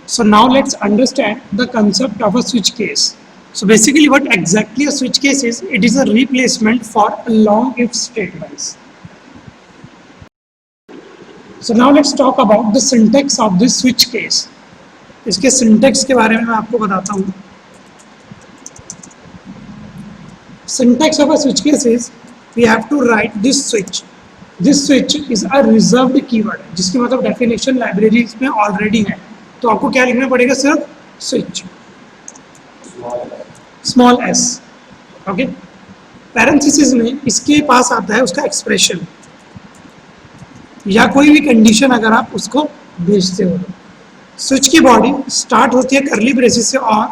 So now let's understand the concept of a switch case. So basically what exactly a switch case is, it is a replacement for long if statements. So now let's talk about the syntax of this switch case. इसके syntax के बारे में मैं आपको बताता हूँ. Syntax of a switch case is we have to write this switch. This switch is a reserved keyword, जिसकी मतलब definition library इसमें already है. तो आपको क्या लिखना पड़ेगा? सिर्फ switch, small s. Okay, parenthesis में इसके पास आता है उसका एक्सप्रेशन या कोई भी कंडीशन अगर आप उसको भेजते हो. स्विच की बॉडी स्टार्ट होती है करली ब्रेसिस से और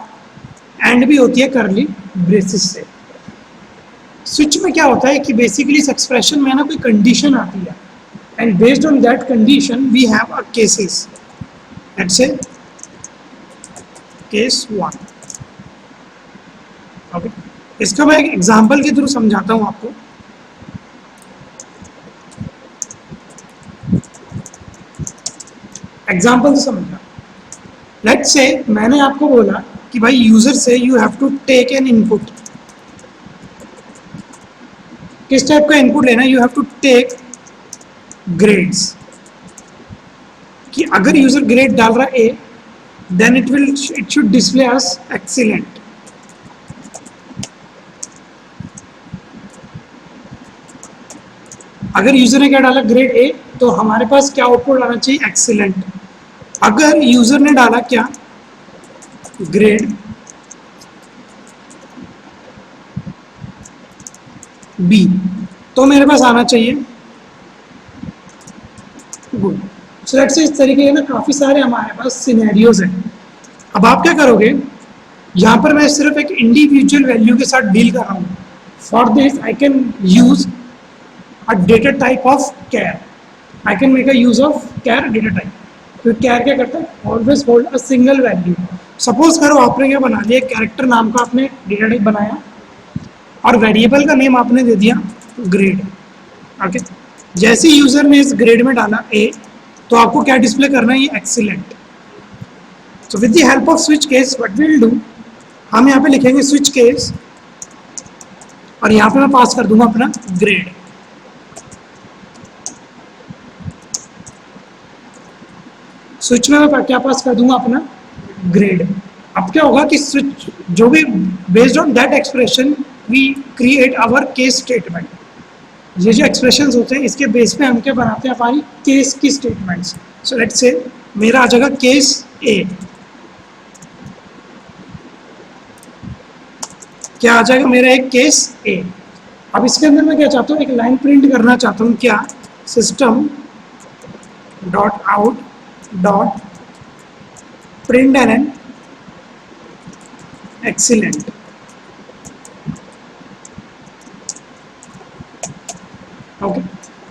एंड भी होती है करली ब्रेसिस से. स्विच में क्या होता है कि बेसिकली इस एक्सप्रेशन में ना कोई कंडीशन आती है and based on that condition we have a cases. Let's say case 1. Okay, इसका मैं एक एग्जांपल के थ्रू समझाता हूं आपको. एग्जांपल से समझना. लेट्स से मैंने आपको बोला कि भाई यूजर से you have to take an input. किस टाइप का इनपुट लेना? You have to take grades. कि अगर यूजर ग्रेड डाल रहा है A, then it should display as excellent. अगर यूजर ने क्या डाला? ग्रेड ए, तो हमारे पास क्या आउटपुट आना चाहिए? एक्सीलेंट. अगर यूजर ने डाला क्या? ग्रेड बी, तो मेरे पास आना चाहिए गुड. सो लेट्स से इस तरीके के ना काफ़ी सारे हमारे पास सिनेरियोज हैं. अब आप क्या करोगे? यहाँ पर मैं सिर्फ एक इंडिविजुअल वैल्यू के साथ डील कर रहा हूँ. For this I can use a data type of char. I can make a use of char data type. तो char क्या करता है? Always hold a single value. Suppose करो आपने क्या बना लिया? कैरेक्टर नाम का आपने डेटा टाइप बनाया और वेरिएबल का नेम आपने दे दिया ग्रेड. ओके, जैसे यूजर ने इस ग्रेड में डाला ए, तो आपको क्या डिस्प्ले करना है? ये excellent. So with the help of switch case what we will do, हम यहाँ पे लिखेंगे स्विच केस और यहाँ पे मैं पास कर दूंगा अपना ग्रेड. स्विच में मैं क्या पास कर दूंगा? अपना ग्रेड. अब क्या होगा कि स्विच जो भी based on that expression we create our case statement. ये जो एक्सप्रेशंस होते हैं इसके बेस पे हम क्या बनाते हैं? हमारी केस की स्टेटमेंट्स. सो लेट्स से मेरा आ जाएगा केस ए. क्या आ जाएगा मेरा? एक केस ए. अब इसके अंदर मैं क्या चाहता हूँ? एक लाइन प्रिंट करना चाहता हूँ. क्या? System dot out dot println excellent. Okay,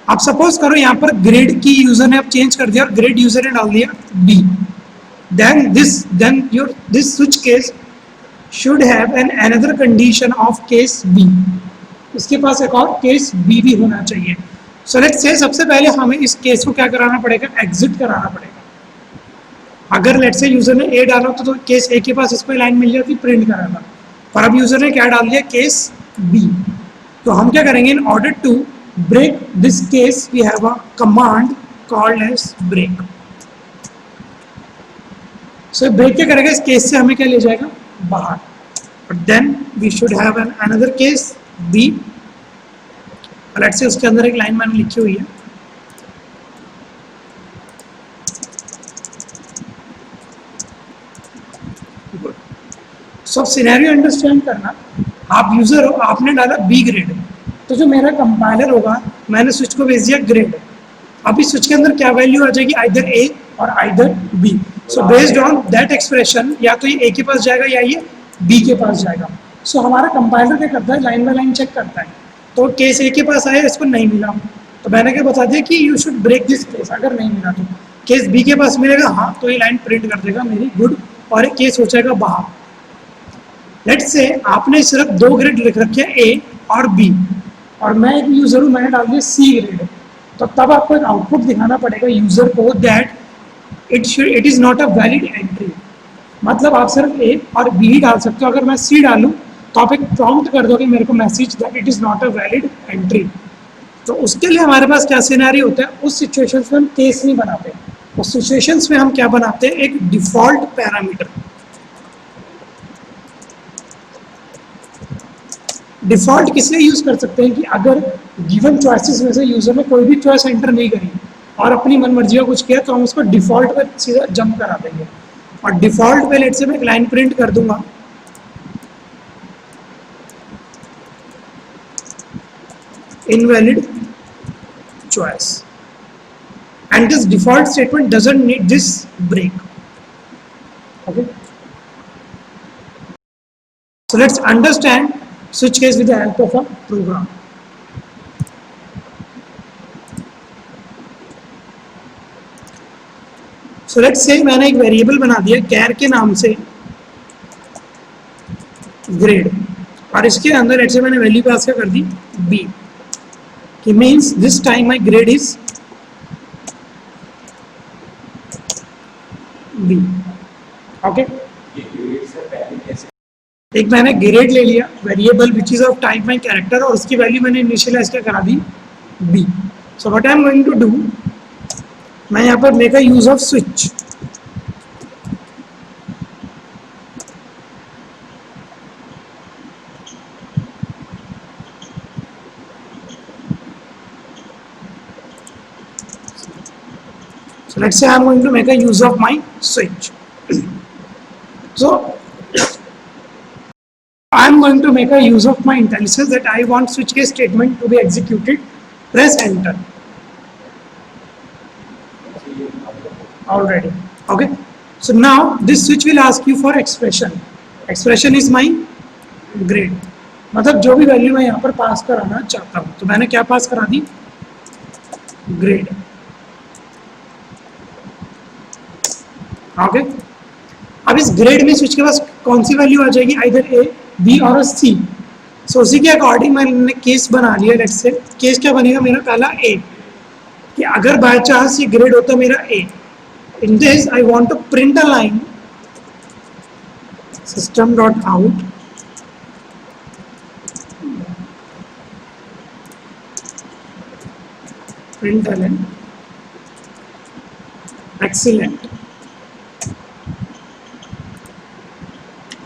आप सपोज करो यहाँ पर ग्रेड की यूजर ने अब चेंज कर दिया और ग्रेड यूजर ने डाल दिया B. Then this switch case should have an another condition of case B. इसके पास एक और केस बी भी होना चाहिए. सो लेट्स से सबसे पहले हमें इस केस को क्या कराना पड़ेगा? एग्जिट कराना पड़ेगा. अगर लेट्स से यूजर ने ए डाला तो केस ए के पास इसको लाइन मिल जाती प्रिंट कराना, पर अब यूजर ने क्या डाल दिया? Case B. तो हम क्या करेंगे? In order to break this case we have a command called as break. So break क्या करेगा? इस केस से हमें क्या ले जाएगा? बाहर. But then we should have an another case B. Let's say उसके अंदर एक लाइन मैंने लिखी हुई है. सब सिनेरियो अंडरस्टैंड करना. आप यूजर हो, आपने डाला बी ग्रेड, तो जो मेरा कंपाइलर होगा मैंने स्विच को भेज दिया ग्रेड. अब इस स्विच के अंदर क्या वैल्यू आ जाएगी? Either A or either B. So based on that expression या तो ये ए के पास जाएगा या ये बी के पास जाएगा. सो हमारा कंपाइलर क्या करता है? लाइन बाय लाइन चेक करता है. तो केस ए के पास आया, इसको नहीं मिला, तो मैंने क्या बता दिया कि you should break this case. अगर नहीं मिला तो केस बी के पास मिलेगा, हाँ, तो ये लाइन प्रिंट कर देगा मेरी गुड, और एक केस हो जाएगा बाहर. लेट्स से आपने सिर्फ दो ग्रेड लिख रखे हैं ए और बी, और मैं एक यूजर हूँ, मैंने डाल दिया सी ग्रेड. तो तब आपको एक आउटपुट दिखाना पड़ेगा यूजर को that it is not a valid entry. मतलब आप सिर्फ ए और बी ही डाल सकते हो। अगर मैं सी डालूं तो आप एक प्रॉम्प्ट कर दोगे मेरे को message that it is not a valid entry. तो उसके लिए हमारे पास क्या सिनेरियो होता है, उस सिचुएशंस में हम केस नहीं बनाते, उस सिचुएशंस में हम क्या बनाते हैं, एक डिफॉल्ट पैरामीटर। डिफॉल्ट किस लिए यूज कर सकते हैं कि अगर गिवन चॉइसेस में से यूजर ने कोई भी चॉइस एंटर नहीं करी और अपनी मनमर्जी का कुछ किया तो हम उसको डिफॉल्ट पर सीधा जंप करा देंगे। और डिफॉल्ट पे लेट से मैं एक लाइन प्रिंट कर दूंगा, invalid choice, and this default statement doesn't need this break. Okay, so let's understand switch case with the help of a program. So let's say मैंने एक वेरिएबल बना दिया कैर के नाम से ग्रेड, और इसके अंदर लेट्स से मैंने वैल्यू पास कर दी बी, कि means this time my grade is B. Okay? एक मैंने ग्रेड ले लिया variable which is of type my character, और उसकी वैल्यू मैंने इनिशियलाइज क्या करा दी B. So what I am going to do, मैं यहाँ पर make a use of switch. So let's say I am going to make a use of my switch. So I am going to make a use of my intelligence that I want switch case statement to be executed. Press enter. Already. Okay. So now this switch will ask you for expression. Expression is my grade. मतलब जो भी value मैं यहाँ पर पास कराना चाहता हूँ, तो मैंने क्या पास करा दी, ग्रेड। ओके, अब इस ग्रेड में स्विच के पास कौन सी वैल्यू आ जाएगी, आइदर ए, बी और सी। सो उसी के अकॉर्डिंग मैंने केस बना लिया। लेट्स से केस क्या बनेगा मेरा, पहला ए, कि अगर बाय चांस ये ग्रेड होता मेरा A, in this I want to print a line system dot out print excellent.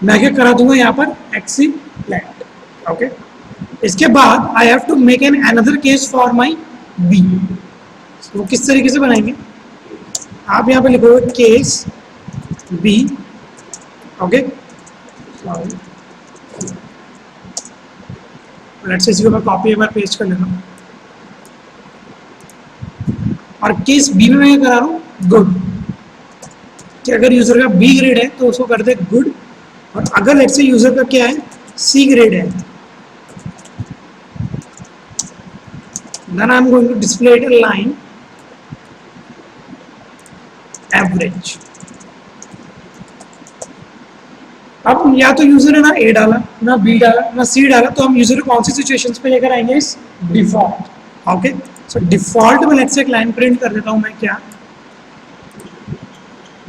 मैं क्या करा दूंगा यहाँ पर, एक्सीलेंट। ओके, इसके बाद I have to make an another case for my B. वो किस तरीके से बनाएंगे, आप यहाँ पे लिखोगे case B. Okay, let's say इसको मैं कॉपी एक बार पेस्ट कर लेता हूँ, और केस बी में मैं क्या करा रहा हूँ, गुड, कि अगर यूजर का बी ग्रेड है तो उसको कर दे गुड, और अगर लेट्स से यूजर का क्या है, सी ग्रेड है, then I am going to display a line average। अब या तो यूजर ने ना ए डाला, ना बी डाला, ना सी डाला, तो हम यूजर को कौन सी सिचुएशंस पे लेकर आएंगे, इस डिफॉल्ट। ओके, सो डिफॉल्ट में लेट्स से एक लाइन प्रिंट कर देता हूं मैं, क्या,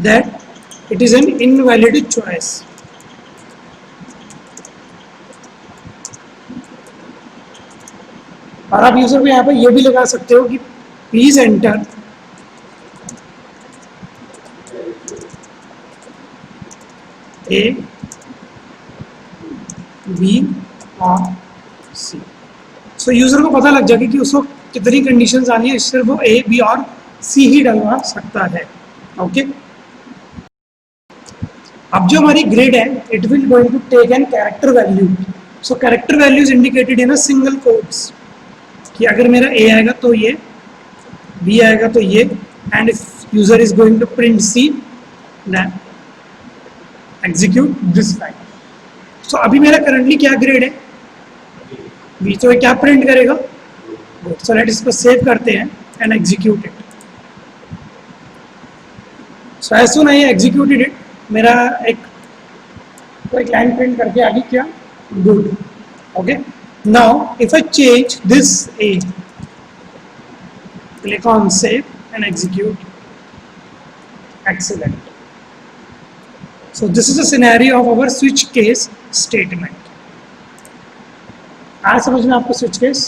that it is an invalid choice. और आप यूजर को यहाँ पर ये भी लगा सकते हो कि प्लीज एंटर ए, बी और सी। सो यूजर को पता लग जाएगा कि उसको कितनी कंडीशंस आनी है, सिर्फ वो ए, बी और सी ही डलवा सकता है। ओके, अब जो हमारी ग्रेड है, it will going to take an character value. So character value is indicated in a single quotes, कि अगर मेरा ए आएगा तो ये, बी आएगा तो ये, and if user is going to print C then execute this line. So अभी मेरा करंटली क्या ग्रेड है, बी, तो क्या प्रिंट करेगा, सो लेट इसको सेव करते हैं and execute it. So as soon I executed it, मेरा एक लाइन प्रिंट करके आगे क्या, good. Okay, now if I change this A, click on save and execute, Excellent. So this is a scenario of our switch case statement. आया समझ में आपको switch case?